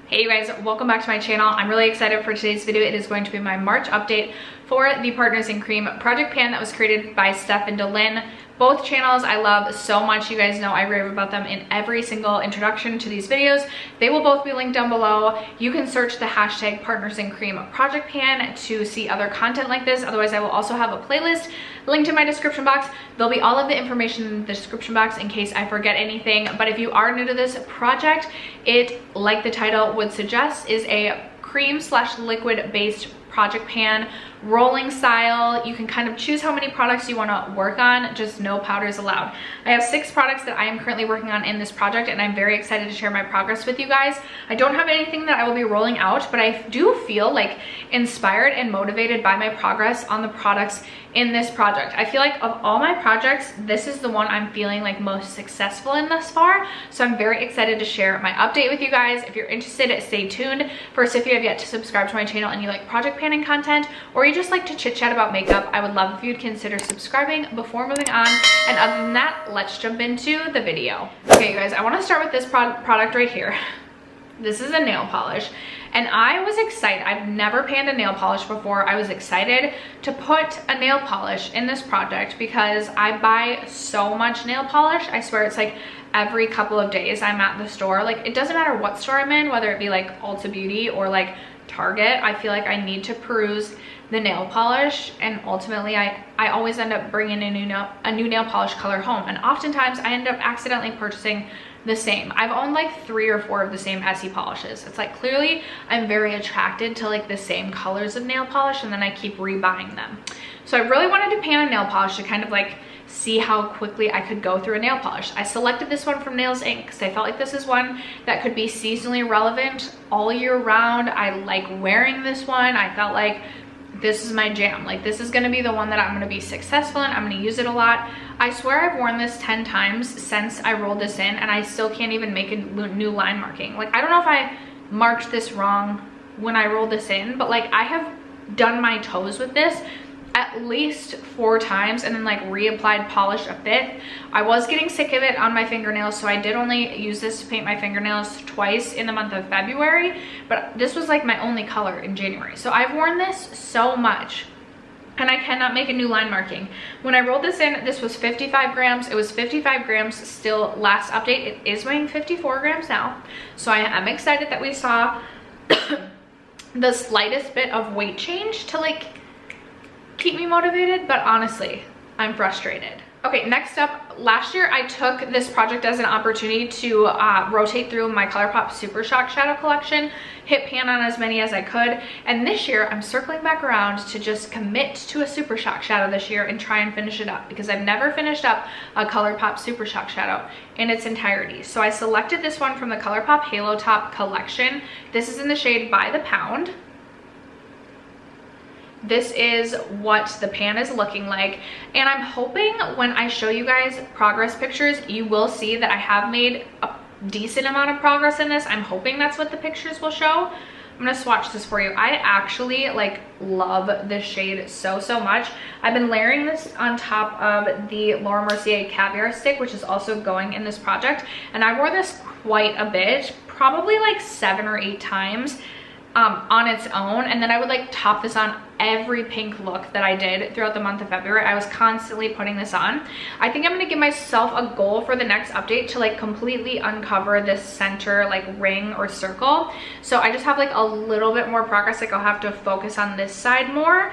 Hey you guys, welcome back to my channel. I'm really excited for today's video. It is going to be my March update for the Partners in Cream project pan that was created by Steph and Delyn. Both channels I love so much. You guys know I rave about them in every single introduction to these videos. They will both be linked down below. You can search the hashtag Partners in Cream project pan to see other content like this. Otherwise, I will also have a playlist linked in my description box. There'll be all of the information in the description box in case I forget anything. But if you are new to this project, it, like the title would suggest, is a cream/liquid based project pan, rolling style. You can kind of choose how many products you want to work on, just no powders allowed. I have 6 products that I am currently working on in this project, and I'm very excited to share my progress with you guys. I don't have anything that I will be rolling out, but I do feel like inspired and motivated by my progress on the products in this project. I feel like of all my projects, this is the one I'm feeling like most successful in thus far. So I'm very excited to share my update with you guys. If you're interested, stay tuned. First, if you have yet to subscribe to my channel and you like project panning content, or you just like to chit chat about makeup, I would love if you'd consider subscribing before moving on. And other than that, let's jump into the video. Okay, you guys, I want to start with this product right here. This is a nail polish, and I was excited. I've never panned a nail polish before. I was excited to put a nail polish in this project because I buy so much nail polish. I swear it's like every couple of days I'm at the store. Like, it doesn't matter what store I'm in, whether it be like Ulta Beauty or like Target. I feel like I need to peruse the nail polish, and ultimately I always end up bringing a new nail polish color home, and oftentimes I end up accidentally purchasing the same. I've owned like 3 or 4 of the same Essie polishes. It's like clearly I'm very attracted to like the same colors of nail polish, and then I keep rebuying them. So I really wanted to pan a nail polish to kind of like see how quickly I could go through a nail polish. I selected this one from Nails Inc. because I felt like this is one that could be seasonally relevant all year round. I like wearing this one. I felt like this is my jam. Like, this is gonna be the one that I'm gonna be successful in. I'm gonna use it a lot. I swear I've worn this 10 times since I rolled this in, and I still can't even make a new line marking. Like, I don't know if I marked this wrong when I rolled this in, but like, I have done my toes with this at least 4 times and then like reapplied polish a 5th. I was getting sick of it on my fingernails, so I did only use this to paint my fingernails twice in the month of February, but this was like my only color in January. So I've worn this so much, and I cannot make a new line marking. When I rolled this in, this was 55 grams. It was 55 grams still last update. It is weighing 54 grams now. So I am excited that we saw the slightest bit of weight change to like keep me motivated, but honestly, I'm frustrated. Okay, next up, last year I took this project as an opportunity to rotate through my ColourPop Super Shock Shadow collection, hit pan on as many as I could, and this year I'm circling back around to just commit to a Super Shock Shadow this year and try and finish it up, because I've never finished up a ColourPop Super Shock Shadow in its entirety. So I selected this one from the ColourPop Halo Top collection. This is in the shade By the Pound. This is what the pan is looking like, and I'm hoping when I show you guys progress pictures, you will see that I have made a decent amount of progress in this. I'm hoping that's what the pictures will show. I'm gonna swatch this for you. I actually like love this shade so much. I've been layering this on top of the Laura Mercier Caviar stick, which is also going in this project, and I wore this quite a bit, probably like 7 or 8 times on its own, and then I would like top this on every pink look that I did throughout the month of February. I was constantly putting this on. I think I'm gonna give myself a goal for the next update to like completely uncover this center like ring or circle. So I just have like a little bit more progress. Like, I'll have to focus on this side more.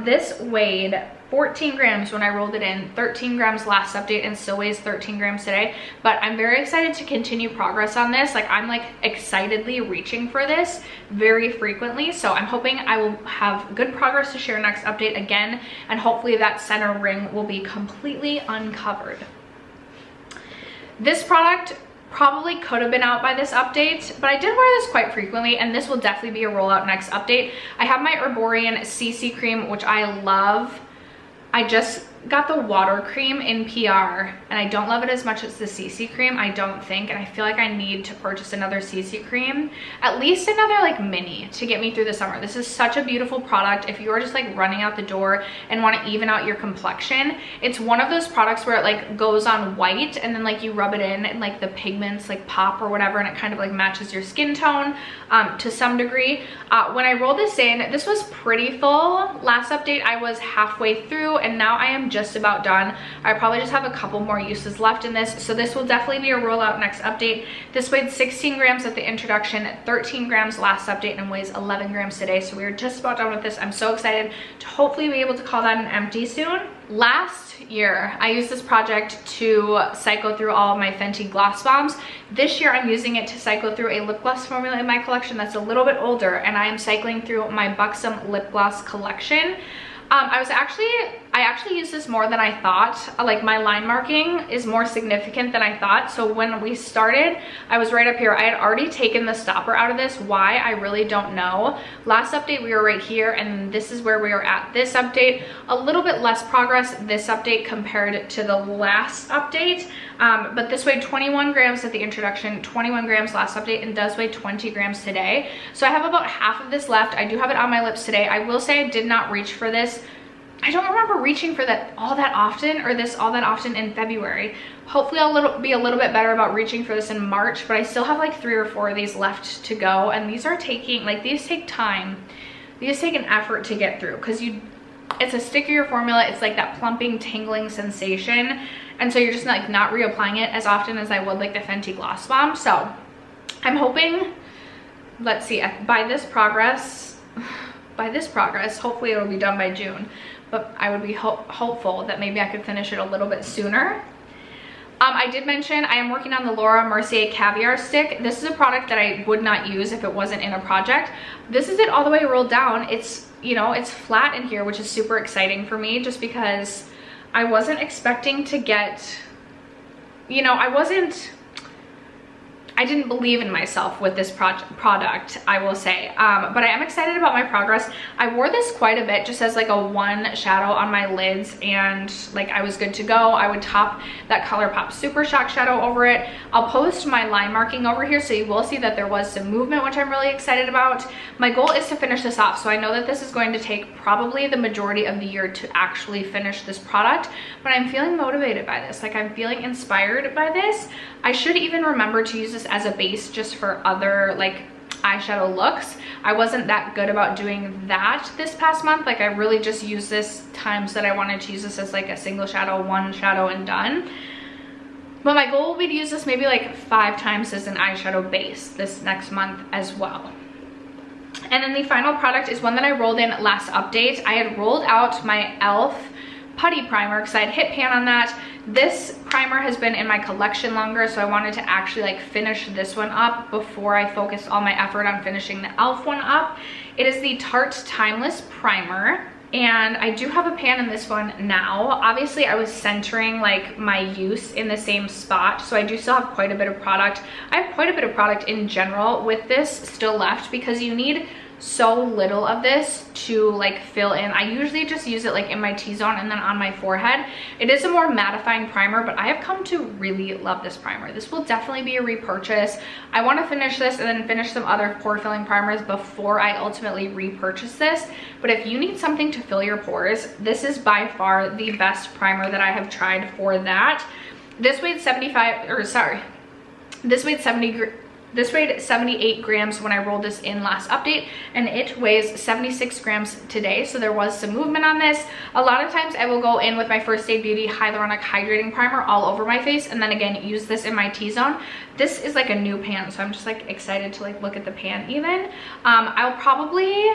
This weighed 14 grams when I rolled it in, 13 grams last update, and still weighs 13 grams today. But I'm very excited to continue progress on this. Like, I'm like excitedly reaching for this very frequently. So I'm hoping I will have good progress to share next update again, and hopefully that center ring will be completely uncovered. This product probably could have been out by this update, but I did wear this quite frequently, and this will definitely be a rollout next update. I have my Herborian CC cream, which I love. I just got the water cream in PR, and I don't love it as much as the CC cream, I don't think, and I feel like I need to purchase another CC cream, at least another like mini, to get me through the summer. This is such a beautiful product. If you're just like running out the door and want to even out your complexion, it's one of those products where it like goes on white, and then like you rub it in and like the pigments like pop or whatever, and it kind of like matches your skin tone to some degree. When I rolled this in, this was pretty full. Last update I was halfway through, and now I am just about done. I probably just have a couple more uses left in this, so this will definitely be a rollout next update. This weighed 16 grams at the introduction, 13 grams last update, and weighs 11 grams today, so we are just about done with this. I'm so excited to hopefully be able to call that an empty soon. Last year I used this project to cycle through all of my Fenty gloss bombs. This year I'm using it to cycle through a lip gloss formula in my collection that's a little bit older, and I am cycling through my Buxom lip gloss collection. I actually used this more than I thought. Like, my line marking is more significant than I thought. So when we started, I was right up here. I had already taken the stopper out of this. Why? I really don't know. Last update, we were right here, and this is where we are at this update. A little bit less progress this update compared to the last update. But this weighed 21 grams at the introduction, 21 grams last update, and does weigh 20 grams today. So I have about half of this left. I do have it on my lips today. I will say I did not reach for this. I don't remember reaching for that all that often, or this all that often in February. Hopefully I'll be a little bit better about reaching for this in March, but I still have like 3 or 4 of these left to go, and these are taking, like, these take time. These take an effort to get through, because it's a stickier formula. It's like that plumping, tingling sensation, and so you're just like not reapplying it as often as I would like the Fenty Gloss Bomb. So I'm hoping, let's see, by this progress, hopefully it'll be done by June, but I would be hopeful that maybe I could finish it a little bit sooner. I did mention I am working on the Laura Mercier Caviar stick. This is a product that I would not use if it wasn't in a project. This is it all the way rolled down. It's, you know, it's flat in here, which is super exciting for me, just because I wasn't expecting to get, you know, I didn't believe in myself with this product, I will say, but I am excited about my progress. I wore this quite a bit just as like a one shadow on my lids, and like I was good to go. I would top that ColourPop Super Shock shadow over it. I'll post my line marking over here, so you will see that there was some movement, which I'm really excited about. My goal is to finish this off, so I know that this is going to take probably the majority of the year to actually finish this product, but I'm feeling motivated by this. Like, I'm feeling inspired by this. I should even remember to use this as a base just for other like eyeshadow looks. I wasn't that good about doing that this past month. Like, I really just used this times that I wanted to use this as like a single shadow, one shadow, and done. But my goal will be to use this maybe like 5 times as an eyeshadow base this next month as well. And then the final product is one that I rolled in last update. I had rolled out my e.l.f. putty primer because I had hit pan on that. This primer has been in my collection longer, so I wanted to actually like finish this one up before I focused all my effort on finishing the e.l.f. one up. It is the Tarte Timeless Primer, and I do have a pan in this one now. Obviously I was centering like my use in the same spot, so I do still have quite a bit of product. I have quite a bit of product in general with this still left, because you need so little of this to like fill in. I usually just use it like in my T-zone and then on my forehead. It is a more mattifying primer, but I have come to really love this primer. This will definitely be a repurchase. I want to finish this and then finish some other pore filling primers before I ultimately repurchase this. But if you need something to fill your pores, this is by far the best primer that I have tried for that. This weighed 78 grams when I rolled this in last update, and it weighs 76 grams today, so there was some movement on this. A lot of times I will go in with my First Aid Beauty Hyaluronic Hydrating Primer all over my face, and then again use this in my T-zone. This is like a new pan, so I'm just like excited to like look at the pan even. I'll probably,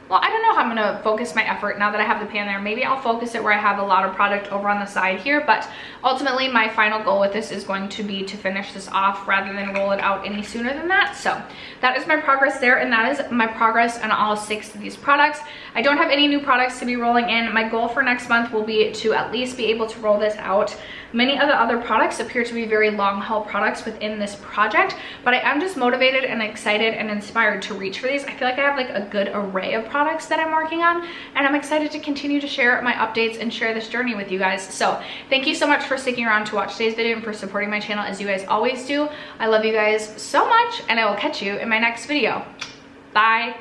well, I don't know how I'm gonna focus my effort now that I have the pan there. Maybe I'll focus it where I have a lot of product over on the side here, but ultimately my final goal with this is going to be to finish this off rather than roll it out any sooner than that. So that is my progress there, and that is my progress on all 6 of these products. I don't have any new products to be rolling in. My goal for next month will be to at least be able to roll this out. Many of the other products appear to be very long haul products within this project, but I am just motivated and excited and inspired to reach for these. I feel like I have like a good array of products products that I'm working on, and I'm excited to continue to share my updates and share this journey with you guys. So thank you so much for sticking around to watch today's video and for supporting my channel as you guys always do. I love you guys so much, and I will catch you in my next video. Bye.